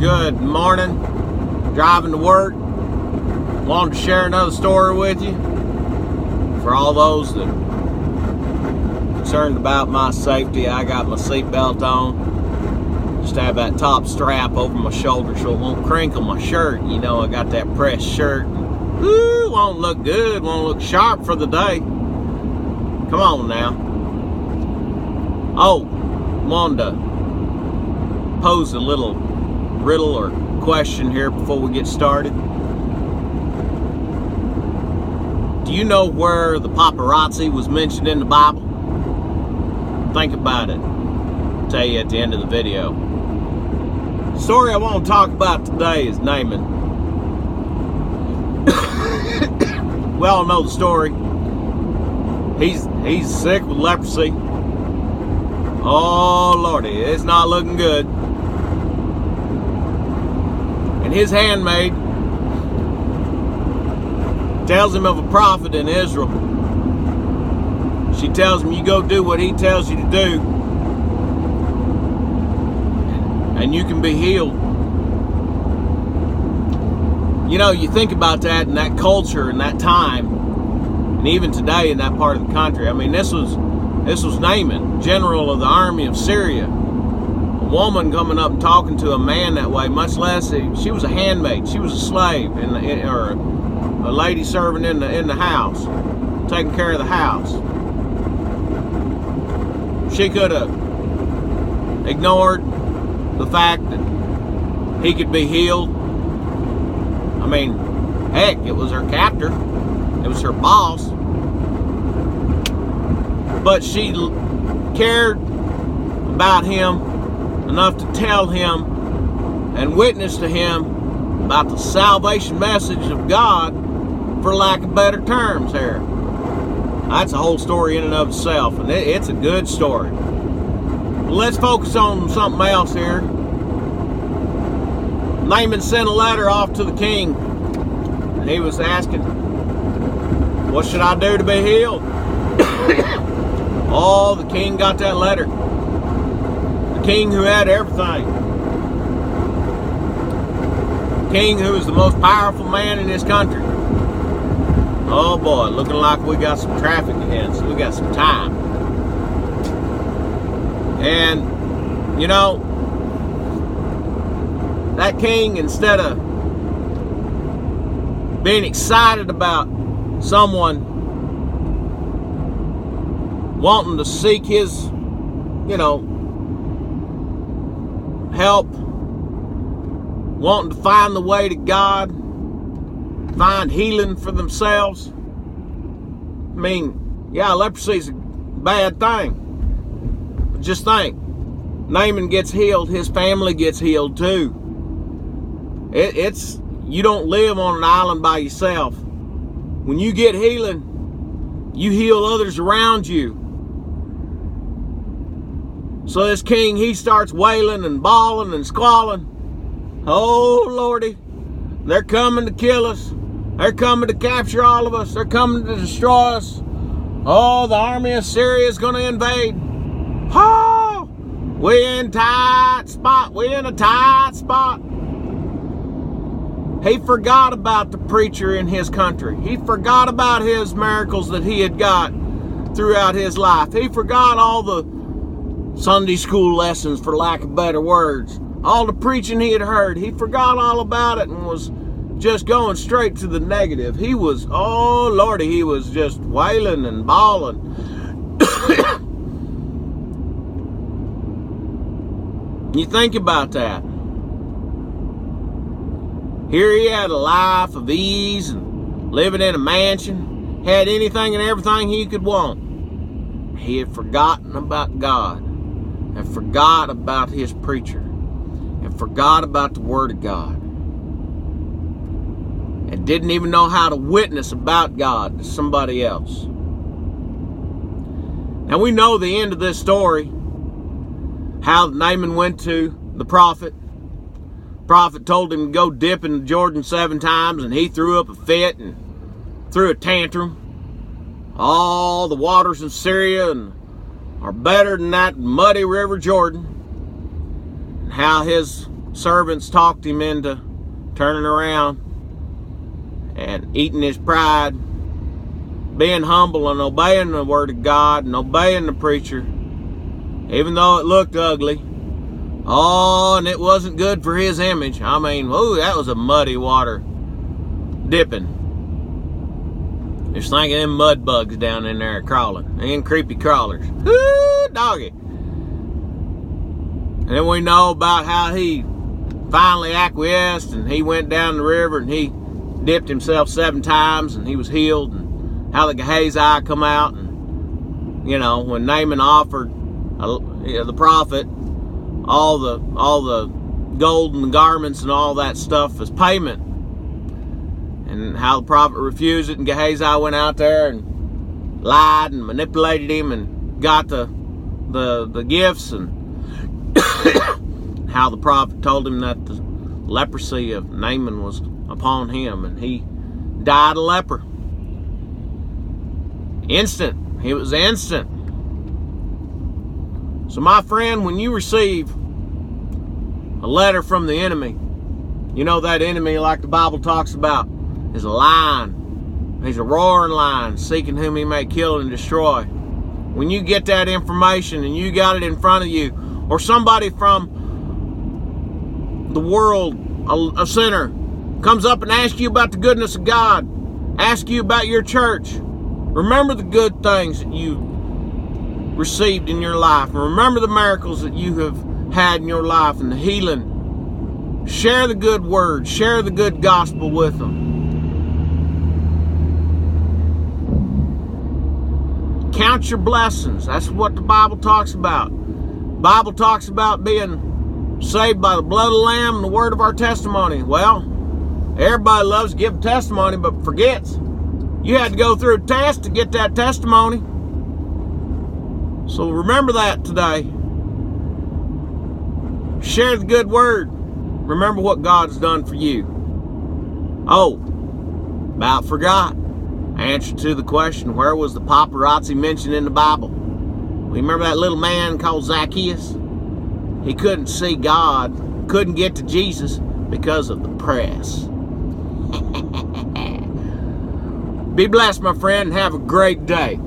Good morning. Driving to work. Wanted to share another story with you. For all those that are concerned about my safety, I got my seatbelt on. Just have that top strap over my shoulder so it won't crinkle my shirt. You know, I got that pressed shirt. Woo, won't look good, won't look sharp for the day. Come on now. Oh, wanted to pose a little riddle or question here before we get started. Do you know where the paparazzi was mentioned in the Bible? Think about it. I'll tell you at the end of the video. The story I want to talk about today is Naaman. We all know the story. He's sick with leprosy. Oh Lordy, it's not looking good. And his handmaid tells him of a prophet in Israel. She tells him, you go do what he tells you to do, and you can be healed. You know, you think about that in that culture, in that time, and even today in that part of the country. I mean, this was Naaman, general of the army of Syria. A woman coming up and talking to a man that way, much less she was a handmaid, she was a slave, or a lady serving in the house, taking care of the house. She could have ignored the fact that he could be healed. I mean, heck, it was her captor, it was her boss. But she cared about him enough to tell him and witness to him about the salvation message of God, for lack of better terms here. That's a whole story in and of itself, and it's a good story. But let's focus on something else here. Naaman sent a letter off to the king, and he was asking, what should I do to be healed? Oh, the king got that letter. The king who had everything. The king who was the most powerful man in this country. Oh boy, looking like we got some traffic ahead, so we got some time. And, you know, that king, instead of being excited about someone wanting to seek his, you know, help, wanting to find the way to God, find healing for themselves. I mean, yeah, leprosy is a bad thing. But just think, Naaman gets healed, his family gets healed too. You don't live on an island by yourself. When you get healing, you heal others around you. So this king, he starts wailing and bawling and squalling. Oh Lordy, they're coming to kill us. They're coming to capture all of us. They're coming to destroy us. Oh, the army of Syria is going to invade. Oh, we're in a tight spot. We're in a tight spot. He forgot about the preacher in his country. He forgot about his miracles that he had got throughout his life. He forgot all the Sunday school lessons, for lack of better words. All the preaching he had heard. He forgot all about it and was just going straight to the negative. He was, oh Lordy, he was just wailing and bawling. You think about that. Here he had a life of ease and living in a mansion, had anything and everything he could want. He had forgotten about God, and forgot about his preacher, and forgot about the Word of God, and didn't even know how to witness about God to somebody else. Now we know the end of this story, how Naaman went to the prophet. The prophet told him to go dip in the Jordan 7 times, and he threw up a fit and threw a tantrum. All the waters in Syria are better than that muddy river Jordan. And how his servants talked him into turning around and eating his pride, being humble and obeying the word of God and obeying the preacher, even though it looked ugly. Oh, and it wasn't good for his image. I mean, whoo, that was a muddy water dipping. Just think of them mud bugs down in there crawling. And creepy crawlers. Whoo, doggy. And then we know about how he finally acquiesced and he went down the river and he dipped himself 7 times and he was healed, and how the Gehazi come out, and you know, when Naaman offered the prophet all the golden garments and all that stuff as payment, and how the prophet refused it, and Gehazi went out there and lied and manipulated him and got the gifts, and how the prophet told him that the leprosy of Naaman was upon him, and he died a leper. Instant. It was instant. So my friend, when you receive a letter from the enemy, you know that enemy, like the Bible talks about, is a lion. He's a roaring lion, seeking whom he may kill and destroy. When you get that information and you got it in front of you, or somebody from the world, a sinner, comes up and asks you about the goodness of God, asks you about your church, remember the good things that you received in your life, and remember the miracles that you have had in your life and the healing. Share the good word, share the good gospel with them. Count your blessings. That's what the Bible talks about. The Bible talks about being saved by the blood of the Lamb and the word of our testimony. Well, everybody loves to give a testimony, but forgets you had to go through a test to get that testimony. So remember that today. Share the good word. Remember what God's done for you. Oh, about forgot. Answer to the question, where was the paparazzi mentioned in the Bible? Remember that little man called Zacchaeus? He couldn't see God, couldn't get to Jesus because of the press. Be blessed, my friend, and have a great day.